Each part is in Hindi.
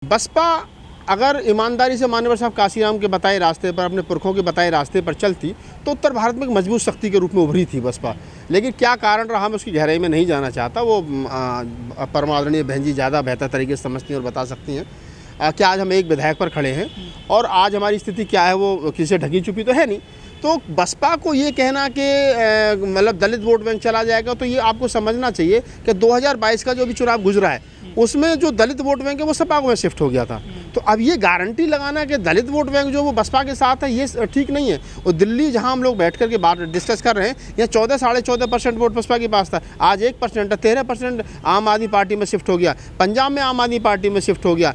बसपा अगर ईमानदारी से मान्यवर साहब काशीराम के बताए रास्ते पर, अपने पुरखों के बताए रास्ते पर चलती तो उत्तर भारत में एक मजबूत शक्ति के रूप में उभरी थी बसपा। लेकिन क्या कारण रहा, मैं उसकी गहराई में नहीं जाना चाहता। वो परमादरणीय बहन जी ज़्यादा बेहतर तरीके से समझती हैं और बता सकती हैं। कि आज हम एक विधायक पर खड़े हैं और आज हमारी स्थिति क्या है वो किसी से ढकी छुपी तो है नहीं। तो बसपा को ये कहना कि मतलब दलित वोट बैंक चला जाएगा, तो ये आपको समझना चाहिए कि 2022 का जो भी चुनाव गुजरा है उसमें जो दलित वोट बैंक है वो सपा में शिफ्ट हो गया था। तो अब ये गारंटी लगाना कि दलित वोट बैंक जो वो बसपा के साथ है ये ठीक नहीं है। और दिल्ली जहां हम लोग बैठ कर के बात डिस्कस कर रहे हैं, यहाँ 14-14.5% वोट बसपा के पास था, आज 1% 13% आम आदमी पार्टी में शिफ्ट हो गया। पंजाब में आम आदमी पार्टी में शिफ्ट हो गया,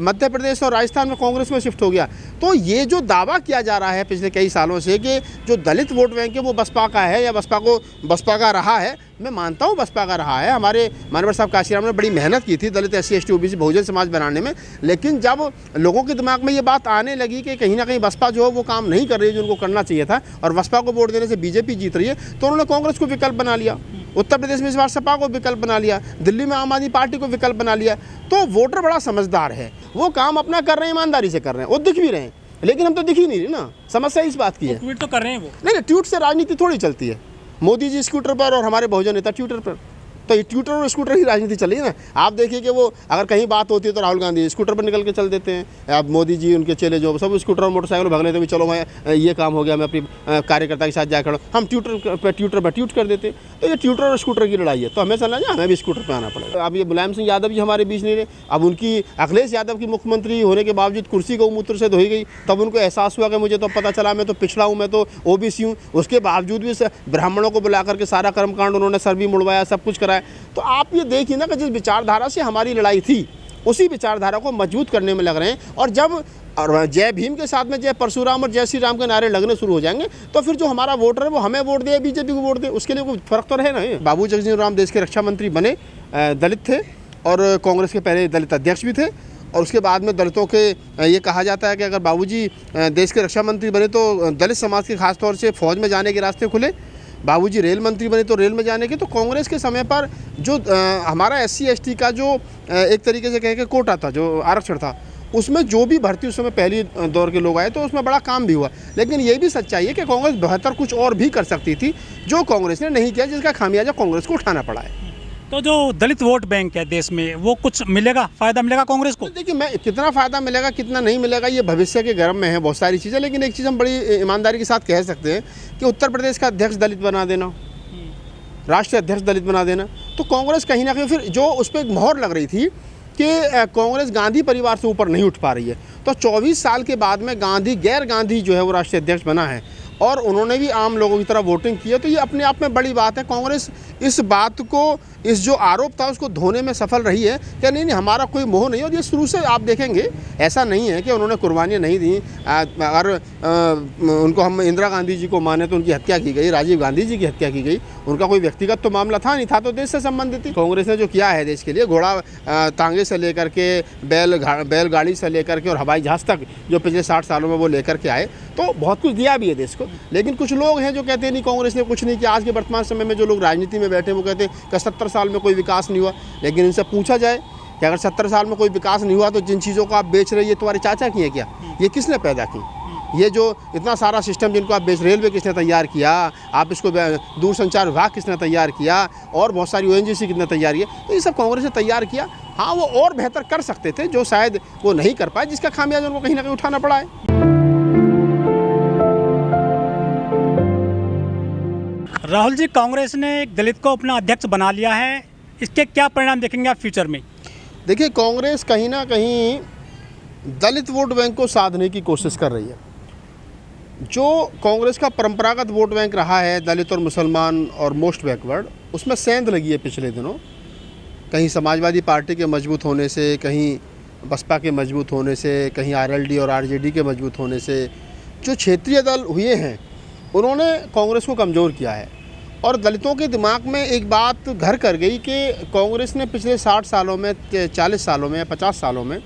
मध्य प्रदेश और राजस्थान में कांग्रेस में शिफ्ट हो गया। तो ये जो दावा किया जा रहा है पिछले कई सालों से कि जो दलित वोट बैंक है वो बसपा का है या बसपा का रहा है, मैं मानता हूँ बसपा का रहा है। हमारे मानवर साहब काशीराम ने बड़ी मेहनत की थी दलित SC ST OBC Bahujan Samaj बनाने में। लेकिन जब लोगों के दिमाग में ये बात आने लगी कि कहीं ना कहीं बसपा जो है वो काम नहीं कर रही है जो उनको करना चाहिए था और बसपा को वोट देने से BJP जीत रही है, तो उन्होंने कांग्रेस को विकल्प बना लिया। उत्तर प्रदेश में इस बार सपा को विकल्प बना लिया, दिल्ली में आम आदमी पार्टी को विकल्प बना लिया। तो वोटर बड़ा समझदार है, वो काम अपना कर रहे हैं, ईमानदारी से कर रहे हैं, वो दिख भी रहे हैं। लेकिन हम तो दिख ही नहीं रही ना, समस्या इस बात की है। ट्वीट तो कर रहे हैं वो। नहीं, ट्वीट से राजनीति थोड़ी चलती है। मोदी जी स्कूटर पर और हमारे बहुजन नेता ट्विटर पर, तो ये ट्विटर और स्कूटर ही राजनीति चल रही है ना। आप देखिए कि वो अगर कहीं बात होती है तो राहुल गांधी स्कूटर पर निकल के चल देते हैं। अब मोदी जी उनके चेले जो सब स्कूटर और मोटरसाइकिल भाग लेते हैं, चलो मैं ये काम हो गया, मैं अपनी कार्यकर्ता के साथ जा खड़ा, हम ट्विटर पर ट्वीट कर देते। तो ये ट्विटर और स्कूटर की लड़ाई है, तो हमें चलना चाहिए, हमें भी स्कूटर पर आना पड़ेगा। अब ये मुलायम सिंह यादव जी हमारे बीच नहीं रहे, अब उनकी अखिलेश यादव की मुख्यमंत्री होने के बावजूद कुर्सी गौमूत्र से धोई गई, तब उनको एहसास हुआ कि मुझे तो पता चला मैं तो पिछड़ा हूँ, मैं तो OBC हूँ। उसके बावजूद भी ब्राह्मणों को बुला करके सारा कर्मकांड उन्होंने सर भी मुड़वाया, सब कुछ कराया। तो आप ये देखिए ना कि जिस विचारधारा से हमारी लड़ाई थी उसी विचारधारा को मजबूत करने में लग रहे हैं। और जब जय भीम के साथ में जय परशुराम और जय श्री राम के नारे लगने शुरू हो जाएंगे तो फिर जो हमारा वोटर है वो हमें वोट दे, BJP को वोट दे, उसके लिए कोई फर्क तो रहे ना। बाबू जगजीवन राम देश के रक्षा मंत्री बने, दलित थे और कांग्रेस के पहले दलित अध्यक्ष भी थे। और उसके बाद में दलितों के ये कहा जाता है कि अगर बाबूजी देश के रक्षा मंत्री बने तो दलित समाज के खासतौर से फौज में जाने के रास्ते खुले। बाबूजी रेल मंत्री बने तो रेल में जाने के। तो कांग्रेस के समय पर जो हमारा SC ST का जो एक तरीके से कहें कि कोटा था, जो आरक्षण था, उसमें जो भी भर्ती उस समय पहली दौर के लोग आए तो उसमें बड़ा काम भी हुआ। लेकिन ये भी सच्चाई है कि कांग्रेस बेहतर कुछ और भी कर सकती थी जो कांग्रेस ने नहीं किया, जिसका खामियाजा कांग्रेस को उठाना पड़ा है। तो जो दलित वोट बैंक है देश में, वो कुछ मिलेगा, फायदा मिलेगा कांग्रेस को? देखिए, मैं कितना फ़ायदा मिलेगा कितना नहीं मिलेगा ये भविष्य के गर्भ में है बहुत सारी चीज़ें। लेकिन एक चीज़ हम बड़ी ईमानदारी के साथ कह सकते हैं कि उत्तर प्रदेश का अध्यक्ष दलित बना देना, राष्ट्रीय अध्यक्ष दलित बना देना, तो कांग्रेस कहीं ना कहीं फिर जो उस पर एक मोहर लग रही थी कि कांग्रेस गांधी परिवार से ऊपर नहीं उठ पा रही है। तो 24 साल के बाद में गैर गांधी जो है वो राष्ट्रीय अध्यक्ष बना है और उन्होंने भी आम लोगों की तरह वोटिंग की है। तो ये अपने आप में बड़ी बात है। कांग्रेस इस बात को, इस जो आरोप था उसको धोने में सफल रही है कि नहीं हमारा कोई मोह नहीं। और ये शुरू से आप देखेंगे ऐसा नहीं है कि उन्होंने कुर्बानियाँ नहीं दी। अगर उनको हम इंदिरा गांधी जी को माने तो उनकी हत्या की गई, राजीव गांधी जी की हत्या की गई, उनका कोई व्यक्तिगत तो मामला था नहीं, था तो देश से संबंधित थी। कांग्रेस ने जो किया है देश के लिए, घोड़ा तांगे से लेकर के बैलगाड़ी से लेकर के और हवाई जहाज़ तक जो पिछले 60 सालों में वो लेकर के आए, तो बहुत कुछ दिया भी है देश को। लेकिन कुछ लोग हैं जो कहते हैं नहीं कांग्रेस ने कुछ नहीं किया। आज के वर्तमान समय में जो लोग राजनीति में बैठे हैं वो कहते हैं कि 70 साल में कोई विकास नहीं हुआ। लेकिन इनसे पूछा जाए कि अगर 70 साल में कोई विकास नहीं हुआ तो जिन चीज़ों को आप बेच रही है तुम्हारे चाचा की है क्या? ये किसने पैदा की? ये जो इतना सारा सिस्टम जिनको आप बेच, रेलवे किसने तैयार किया? आप इसको दूरसंचार विभाग किसने तैयार किया? और बहुत सारी ONGC किसने तैयार किया? तो ये सब कांग्रेस ने तैयार किया। हाँ, वो और बेहतर कर सकते थे जो शायद वो नहीं कर पाए, जिसका खामियाजा उनको कहीं ना कहीं उठाना पड़ा है। राहुल जी, कांग्रेस ने एक दलित को अपना अध्यक्ष बना लिया है, इसके क्या परिणाम देखेंगे आप फ्यूचर में? देखिए, कांग्रेस कहीं ना कहीं दलित वोट बैंक को साधने की कोशिश कर रही है। जो कांग्रेस का परंपरागत वोट बैंक रहा है, दलित और मुसलमान और मोस्ट बैकवर्ड, उसमें सेंध लगी है पिछले दिनों। कहीं समाजवादी पार्टी के मजबूत होने से, कहीं बसपा के मजबूत होने से, कहीं RLD और RJD के मजबूत होने से जो क्षेत्रीय दल हुए हैं उन्होंने कांग्रेस को कमज़ोर किया है। और दलितों के दिमाग में एक बात घर कर गई कि कांग्रेस ने पिछले 60 सालों में, 40 सालों में या 50 सालों में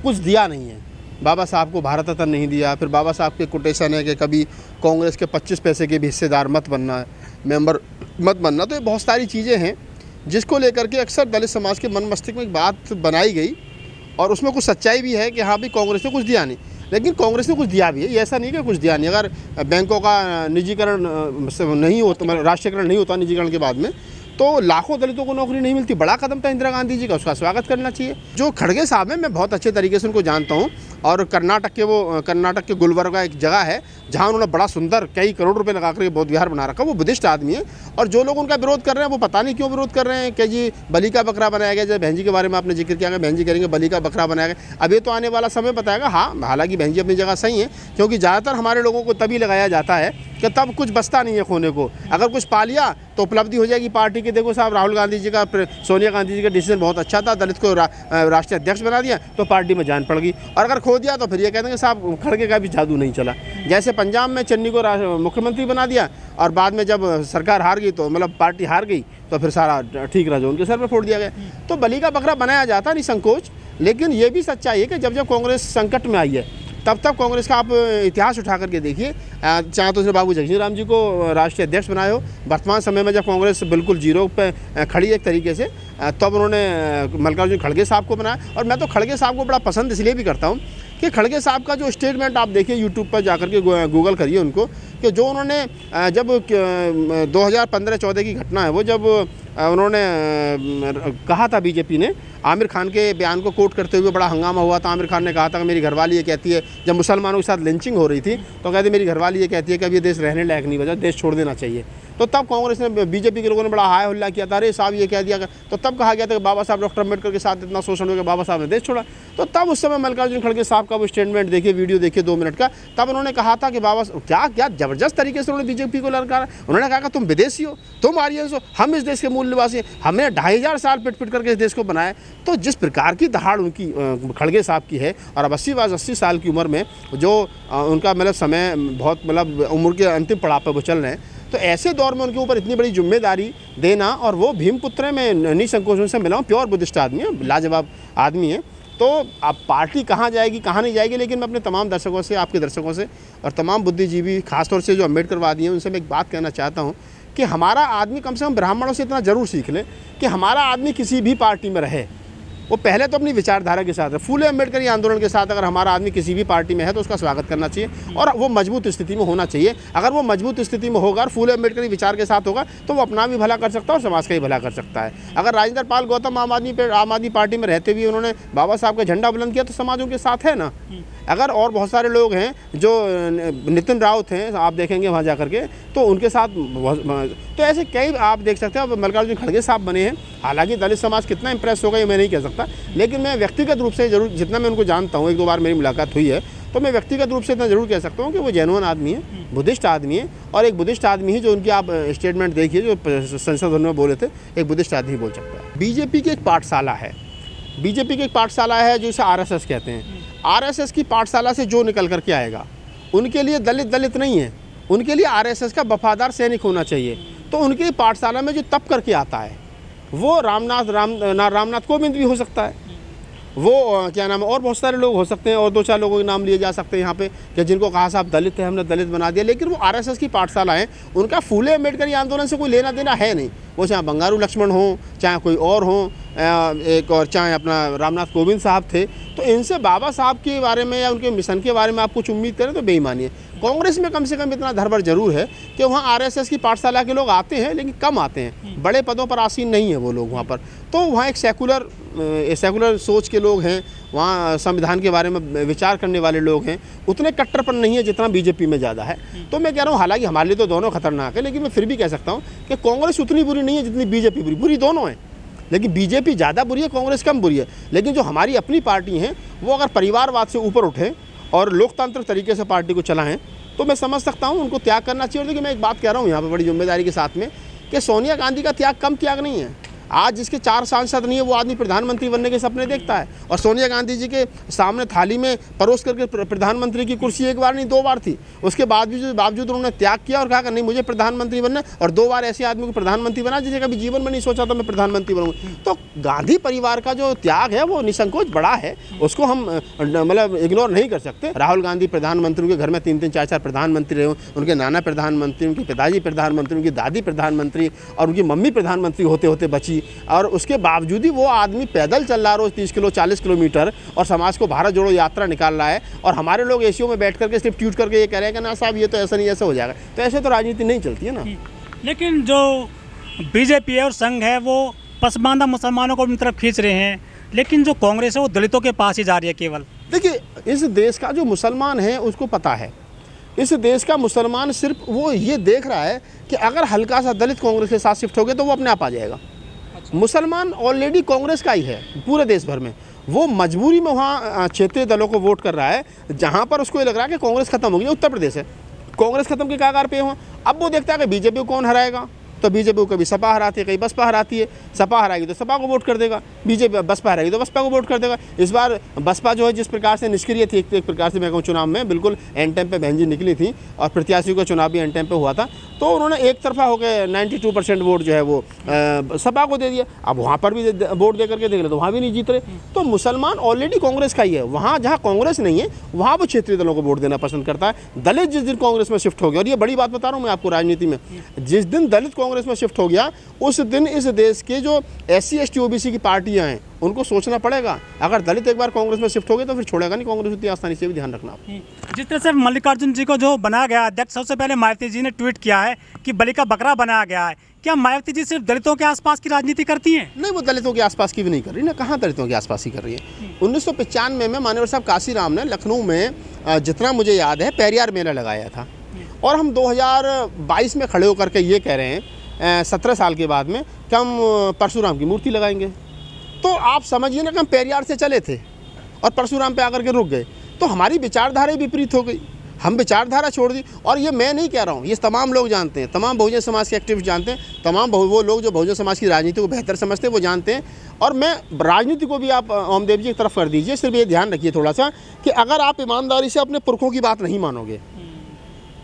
कुछ दिया नहीं है। बाबा साहब को भारत रत्न नहीं दिया। फिर बाबा साहब के कोटेशन है कि कभी कांग्रेस के 25 पैसे के भी हिस्सेदार मत बनना, मेंबर मत बनना। तो ये बहुत सारी चीज़ें हैं जिसको लेकर के अक्सर दलित समाज के मन मस्तिष्क में एक बात बनाई गई और उसमें कुछ सच्चाई भी है कि हाँ भाई कांग्रेस ने कुछ दिया नहीं, लेकिन कांग्रेस ने कुछ दिया भी है, ये ऐसा नहीं कि कुछ दिया नहीं। अगर बैंकों का निजीकरण नहीं होता, मतलब राष्ट्रीयकरण नहीं होता निजीकरण के बाद में, तो लाखों दलितों को नौकरी नहीं मिलती। बड़ा कदम था इंदिरा गांधी जी का, उसका स्वागत करना चाहिए। जो खड़गे साहब हैं, मैं बहुत अच्छे तरीके से उनको जानता हूँ, और कर्नाटक के गुलबर्गा एक जगह है जहाँ उन्होंने बड़ा सुंदर कई करोड़ रुपए लगा कर बौद्ध विहार बना रखा। वो बुद्धिस्ट आदमी है, और जो लोग उनका विरोध कर रहे हैं वो पता नहीं क्यों विरोध कर रहे हैं कि जी बलि का बकरा बनाया गया। जब बहन जी के बारे में आपने जिक्र किया, बहन जी करेंगे बलि का बकरा बनाया गया, अब ये तो आने वाला समय बताएगा। हाँ, हालांकि बहन जी अपनी जगह सही है, क्योंकि ज़्यादातर हमारे लोगों को तभी लगाया जाता है कि तब कुछ बचता नहीं है खोने को। अगर कुछ पा लिया तो उपलब्धि हो जाएगी पार्टी की। देखो साहब, राहुल गांधी जी का, सोनिया गांधी जी का डिसीजन बहुत अच्छा था, दलित को राष्ट्रीय अध्यक्ष बना दिया तो पार्टी में जान पड़ गई। और अगर खो दिया तो फिर ये कहते हैं कि साहब खड़गे का भी जादू नहीं चला। जैसे पंजाब में चन्नी को मुख्यमंत्री बना दिया, और बाद में जब सरकार हार गई, तो मतलब पार्टी हार गई, तो फिर सारा ठीक रहा जो उनके सर पर फोड़ दिया गया। तो बलि का बकरा बनाया जाता नहीं संकोच। लेकिन ये भी सच्चाई है कि जब कांग्रेस संकट में आई है, तब कांग्रेस का आप इतिहास उठा करके देखिए। चाहे तो उसने बाबू जगजीवन राम जी को राष्ट्रीय अध्यक्ष बनाए हो, वर्तमान समय में जब कांग्रेस बिल्कुल जीरो पे खड़ी है एक तरीके से, तब उन्होंने मल्लिकार्जुन खड़गे साहब को बनाया। और मैं तो खड़गे साहब को बड़ा पसंद इसलिए भी करता हूँ कि खड़गे साहब का जो स्टेटमेंट आप देखिए, यूट्यूब पर जाकर के गूगल करिए उनको, कि जो उन्होंने जब 2015-14 की घटना है वो, जब उन्होंने कहा था बीजेपी ने आमिर खान के बयान को कोट करते हुए बड़ा हंगामा हुआ था। आमिर खान ने कहा था कि मेरी घरवाली ये कहती है, जब मुसलमानों के साथ लिंचिंग हो रही थी तो कहते मेरी घरवाली ये कहती है कि अब ये देश रहने लायक नहीं बचा, देश छोड़ देना चाहिए। तो तब कांग्रेस ने, बीजेपी के लोगों ने बड़ा हाय हुल्ला किया था, अरे साहब ये कह दिया। तो तब कहा गया था कि बाबा साहब डॉक्टर अम्बेडकर के साथ इतना शोषण हो गया, बाबा साहब ने देश छोड़ा। तो तब उस समय मल्लिकार्जुन खड़गे साहब का वो स्टेटमेंट देखिए, वीडियो देखिए 2 मिनट का, तब उन्होंने कहा था कि बाबा क्या ज़बरदस्त तरीके से उन्होंने बीजेपी को ललकारा। उन्होंने कहा कि तुम विदेशी हो, तुम आर्यंस हो, हम इस देश के मूल निवासी हैं, हमने 2500 साल पिट करके इस देश को बनाया। तो जिस प्रकार की दहाड़ उनकी खड़गे साहब की है, और अब 80 साल की उम्र में जो उनका मतलब समय बहुत, मतलब उम्र के अंतिम पड़ाव पर वो चल रहे हैं, तो ऐसे दौर में उनके ऊपर इतनी बड़ी जिम्मेदारी देना, और वो भीमपुत्र में निसंकोच उनसे मिला हूँ, प्योर बुद्धिस्ट आदमी है, लाजवाब आदमी है। तो अब पार्टी कहाँ जाएगी कहाँ नहीं जाएगी, लेकिन मैं अपने तमाम दर्शकों से, आपके दर्शकों से, और तमाम बुद्धिजीवी खासतौर से जो अम्बेडकरवादी हैं, उनसे मैं एक बात कहना चाहता हूँ कि हमारा आदमी कम से कम ब्राह्मणों से इतना ज़रूर सीख ले कि हमारा आदमी किसी भी पार्टी में रहे, वो पहले तो अपनी विचारधारा के साथ है। फूले अम्बेडकरी आंदोलन के साथ अगर हमारा आदमी किसी भी पार्टी में है तो उसका स्वागत करना चाहिए, और वो मजबूत स्थिति में होना चाहिए। अगर वो मजबूत स्थिति में होगा और फूले अम्बेडकरी विचार के साथ होगा तो वो अपना भी भला कर सकता है और समाज का भी भला कर सकता है। अगर राजेंद्र पाल गौतम आम आदमी पार्टी में रहते हुए उन्होंने बाबा साहब का झंडा बुलंद किया तो समाज उनके साथ है ना। अगर और बहुत सारे लोग हैं, जो नितिन राउत हैं, आप देखेंगे वहाँ जा करके, तो उनके साथ तो ऐसे कई आप देख सकते हैं। अब मल्लिकार्जुन खड़गे साहब बने हैं, हालांकि दलित समाज कितना इंप्रेस होगा ये मैं नहीं कह सकता, लेकिन मैं व्यक्तिगत रूप से जरूर, जितना मैं उनको जानता हूँ, 1-2 बार मेरी मुलाकात हुई है, तो मैं व्यक्तिगत रूप से इतना जरूर कह सकता हूँ कि वो जेन्युइन आदमी है, बुद्धिस्ट आदमी है। और एक बुद्धिस्ट आदमी ही, जो उनकी आप स्टेटमेंट देखिए जो संसद भवन में बोले थे, एक बुद्धिस्ट आदमी बोल सकता है। बीजेपी की एक पाठशाला है, बीजेपी की एक पाठशाला है जिसे RSS कहते हैं। RSS की पाठशाला से जो निकल करके आएगा, उनके लिए दलित नहीं है, उनके लिए RSS का वफादार सैनिक होना चाहिए। तो उनकी पाठशाला में जो तप करके आता है वो रामनाथ कोविंद भी हो सकता है, वो क्या नाम है, और बहुत सारे लोग हो सकते हैं, और 2-4 लोगों के नाम लिए जा सकते हैं यहाँ पे, कि जिनको कहा साहब दलित है, हमने दलित बना दिया। लेकिन वो RSS की पाठशाला है, उनका फूले अम्बेडकरी आंदोलन से कोई लेना देना है नहीं। वो चाहे बंगारू लक्ष्मण हो, चाहे कोई और हो, एक और चाहे अपना रामनाथ कोविंद साहब थे, तो इनसे बाबा साहब के बारे में या उनके मिशन के बारे में आप कुछ उम्मीद करें तो बेईमानी है। कांग्रेस में कम से कम इतना धरबर जरूर है कि वहाँ RSS की पाठशाला के लोग आते हैं, लेकिन कम आते हैं, बड़े पदों पर आसीन नहीं है वो लोग वहाँ पर। तो वहाँ एक सेकुलर सोच के लोग हैं, वहाँ संविधान के बारे में विचार करने वाले लोग हैं, उतने कट्टरपन नहीं है जितना बीजेपी में ज़्यादा है। तो मैं कह रहा हूँ, हालांकि हमारे लिए तो दोनों खतरनाक है, लेकिन मैं फिर भी कह सकता हूँ कि कांग्रेस उतनी बुरी नहीं है जितनी बीजेपी बुरी दोनों हैं, लेकिन बीजेपी ज़्यादा बुरी है, कांग्रेस कम बुरी है। लेकिन जो हमारी अपनी पार्टी हैं, वो अगर परिवारवाद से ऊपर उठें और लोकतांत्रिक तरीके से पार्टी को चलाएं, तो मैं समझ सकता हूँ उनको त्याग करना चाहिए। और देखिए, मैं एक बात कह रहा हूँ यहाँ पर बड़ी जिम्मेदारी के साथ में, कि सोनिया गांधी का त्याग कम त्याग नहीं है। आज जिसके 4 सांसद नहीं है, वो आदमी प्रधानमंत्री बनने के सपने देखता है, और सोनिया गांधी जी के सामने थाली में परोस करके प्रधानमंत्री की कुर्सी 1 बार नहीं 2 बार थी, उसके बावजूद उन्होंने त्याग किया और कहा कि नहीं मुझे प्रधानमंत्री बनना, और 2 बार ऐसे आदमी को प्रधानमंत्री बना जिसे कभी जीवन में नहीं सोचा था मैं प्रधानमंत्री बनूंगा। तो गांधी परिवार का जो त्याग है वो निसंकोच बड़ा है, उसको हम मतलब इग्नोर नहीं कर सकते। राहुल गांधी प्रधानमंत्री, उनके घर में 3-3, 4-4 प्रधानमंत्री रहे, उनके नाना प्रधानमंत्री, उनके पिताजी प्रधानमंत्री, उनकी दादी प्रधानमंत्री, और उनकी मम्मी प्रधानमंत्री होते होते बची थी, और उसके बावजूद ही वो आदमी पैदल चल रहा रोज़ 30 किलो 40 किलोमीटर और समाज को भारत जोड़ो यात्रा निकाल रहा है, और हमारे लोग एसीओ में बैठ करके सिर्फ ट्वीट करके ये कह रहे हैं कि ना साहब ये तो ऐसा नहीं, ऐसा हो जाएगा। तो ऐसे तो राजनीति नहीं चलती है ना। लेकिन जो बीजेपी है और संघ है वो पसमानदा मुसलमानों को अपनी तरफ खींच रहे हैं, लेकिन जो कांग्रेस है वो दलितों के पास ही जा रही है केवल। देखिए, इस देश का जो मुसलमान है उसको पता है, इस देश का मुसलमान सिर्फ वो ये देख रहा है कि अगर हल्का सा दलित कांग्रेस के साथ शिफ्ट हो गए तो वो अपने आप आ जाएगा। मुसलमान ऑलरेडी कांग्रेस का ही है पूरे देश भर में, वो मजबूरी में वहाँ क्षेत्रीय दलों को वोट कर रहा है जहाँ पर उसको ये लग रहा है कि कांग्रेस खत्म हो गई। उत्तर प्रदेश है, कांग्रेस खत्म के कागार पे हो, अब वो देखता है कि बीजेपी को कौन हराएगा, तो बीजेपी को कभी सपा हराती है, कभी बसपा हराती है। सपा हराएगी तो सपा को वोट कर देगा, बीजेपी बसपा हराएगी तो बसपा को वोट कर देगा। इस बार बसपा जो है जिस प्रकार से निष्क्रिय थी, एक प्रकार से मैं कहूँ चुनाव में बिल्कुल एंड टाइम पे बहन जी निकली थी, और प्रत्याशियों का चुनाव भी एंड टाइम पे हुआ था, तो उन्होंने एक तरफा होकर 92% वोट जो है वो सपा को दे दिया। अब वहाँ पर भी वोट दे करके देख रहे तो वहाँ भी नहीं जीत रहे। तो मुसलमान ऑलरेडी कांग्रेस का ही है, वहाँ जहाँ कांग्रेस नहीं है वहाँ वो क्षेत्रीय दलों को वोट देना पसंद करता है। दलित जिस दिन कांग्रेस में शिफ्ट हो गया, और ये बड़ी बात बता रहा हूँ मैं आपको राजनीति में, जिस दिन दलित कांग्रेस में शिफ्ट हो गया उस दिन इस देश के जो SC ST OBC की पार्टियां हैं उनको सोचना पड़ेगा। अगर दलित एक बार कांग्रेस में शिफ्ट हो गए तो फिर छोड़ेगा नहीं कांग्रेस उतनी आसानी से, भी ध्यान रखना आप। जिस तरह से मल्लिकार्जुन जी को जो बनाया गया अध्यक्ष, सबसे पहले मायावती जी ने ट्वीट किया है कि बलि का बकरा बनाया गया है। क्या मायावती जी सिर्फ दलितों के आसपास की राजनीति करती हैं? नहीं, वो दलितों के आसपास की भी नहीं कर रही ना, कहाँ दलितों के आसपास ही कर रही है। 1995 में माननीय साहब काशीराम ने लखनऊ में, जितना मुझे याद है, पेरियार मेला लगाया था, और हम 2022 में खड़े होकर के ये कह रहे हैं 17 साल के बाद में कि हम परशुराम की मूर्ति लगाएंगे। तो आप समझिए ना कि हम पेरियार से चले थे और परशुराम पे आकर के रुक गए, तो हमारी विचारधारा विपरीत हो गई, हम विचारधारा छोड़ दी। और ये मैं नहीं कह रहा हूँ, ये तमाम लोग जानते हैं, तमाम बहुजन समाज के एक्टिविस्ट जानते हैं, तमाम वो लोग जो बहुजन समाज की राजनीति को बेहतर समझते हैं वो जानते हैं। और मैं राजनीति को भी आप ओमदेव जी की तरफ कर दीजिए, सिर्फ ये ध्यान रखिए थोड़ा सा कि अगर आप ईमानदारी से अपने पुरखों की बात नहीं मानोगे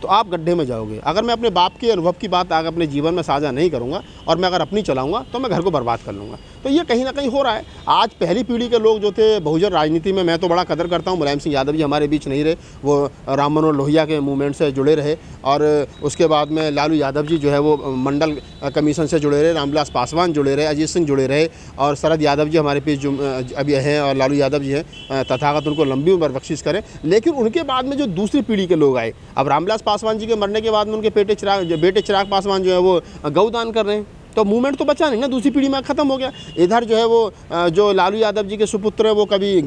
तो आप गड्ढे में जाओगे। अगर मैं अपने बाप के अनुभव की बात अगर अपने जीवन में साझा नहीं करूंगा और मैं अगर अपनी चलाऊंगा तो मैं घर को बर्बाद कर लूँगा। तो ये कहीं ना कहीं हो रहा है। आज पहली पीढ़ी के लोग जो थे बहुजन राजनीति में, मैं तो बड़ा कदर करता हूँ, मुलायम सिंह यादव जी हमारे बीच नहीं रहे, वो राम मनोहर लोहिया के मूवमेंट से जुड़े रहे, और उसके बाद में लालू यादव जी जो है वो मंडल कमीशन से जुड़े रहे, रामविलास पासवान जुड़े रहे, अजीत सिंह जुड़े रहे, और शरद यादव जी हमारे बीच अभी हैं, और लालू यादव जी हैं, तथागत उनको लंबी उम्र बख्शिश करें। लेकिन उनके बाद में जो दूसरी पीढ़ी के लोग आए, अब रामविलास पासवान जी के मरने के बाद में उनके बेटे चिराग पासवान जो है वो गौदान कर रहे हैं, तो मूवमेंट तो बचा नहीं ना, दूसरी पीढ़ी में ख़त्म हो गया। इधर जो है वो जो लालू यादव जी के सुपुत्र हैं वो कभी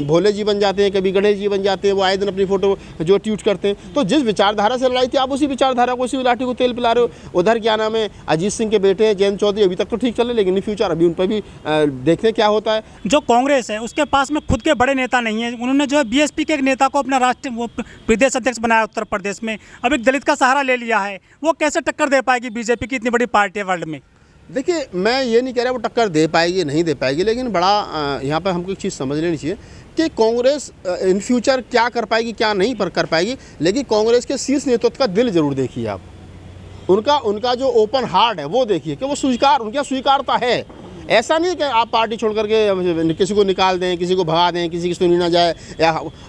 भोले जी बन जाते हैं, कभी गणेश जी बन जाते हैं, वो आए दिन अपनी फ़ोटो जो ट्वीट करते हैं। तो जिस विचारधारा से लड़ाई थी आप उसी विचारधारा को, उसी लाठी को तेल पिला रहे हो। उधर क्या नाम है, अजीत सिंह के बेटे हैं जयंत चौधरी, अभी तक तो ठीक चल रहे, लेकिन इन फ्यूचर अभी उन पर भी देखते क्या होता है। जो कांग्रेस है उसके पास में खुद के बड़े नेता नहीं है, उन्होंने जो है BSP के एक नेता को अपना राष्ट्रीय प्रदेश अध्यक्ष बनाया उत्तर प्रदेश में, अब एक दलित का सहारा ले लिया है, वो कैसे टक्कर दे पाएगी बीजेपी की इतनी बड़ी पार्टी है वर्ल्ड में? देखिए, मैं ये नहीं कह रहा वो टक्कर दे पाएगी नहीं दे पाएगी, लेकिन बड़ा यहाँ पर हमको एक चीज़ समझ लेनी चाहिए कि कांग्रेस इन फ्यूचर क्या कर पाएगी क्या नहीं पर कर पाएगी, लेकिन कांग्रेस के शीर्ष नेतृत्व का दिल जरूर देखिए आप, उनका जो ओपन हार्ट है वो देखिए कि वो उनकी स्वीकारता है। ऐसा नहीं कि आप पार्टी छोड़ करके किसी को निकाल दें, किसी को भगा दें, किसी की सुनी ना जाए।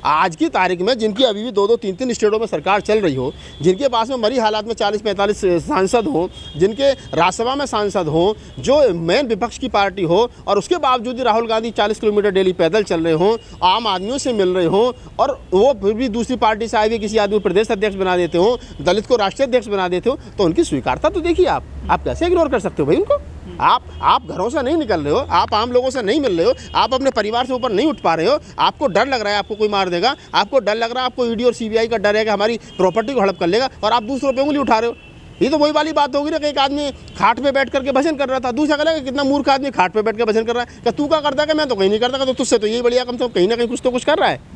आज की तारीख में जिनकी अभी भी 2-2, 3-3 स्टेटों में सरकार चल रही हो, जिनके पास में मरी हालात में 40-45 सांसद हों, जिनके राज्यसभा में सांसद हों, जो मेन विपक्ष की पार्टी हो, और उसके बावजूद भी राहुल गांधी 40 किलोमीटर डेली पैदल चल रहे हों, आम आदमियों से मिल रहे हों, और वो फिर भी दूसरी पार्टी से आए हुए किसी आदमी को प्रदेश अध्यक्ष बना देते हों, दलित को राष्ट्रीय अध्यक्ष बना देते हो, तो उनकी स्वीकारता तो देखिए आप कैसे इग्नोर कर सकते हो भाई उनको? आप घरों से नहीं निकल रहे हो, आप आम लोगों से नहीं मिल रहे हो, आप अपने परिवार से ऊपर नहीं उठ पा रहे हो, आपको डर लग रहा है आपको कोई मार देगा, आपको डर लग रहा है आपको ईडी और CBI का डर है कि हमारी प्रॉपर्टी को हड़प कर लेगा, और आप दूसरों पे उंगली उठा रहे हो। ये तो वही वाली बात होगी ना कि एक आदमी खाट पे बैठ करके भजन कर रहा था, दूसरा कहेगा कितना मूर्ख आदमी खाट पे बैठ कर भजन कर रहा है, क्या तू क्या करता है कि मैं तो कहीं नहीं करता, तो तुझसे तो यही बढ़िया कम से कम कहीं ना कहीं कुछ तो कुछ कर रहा है।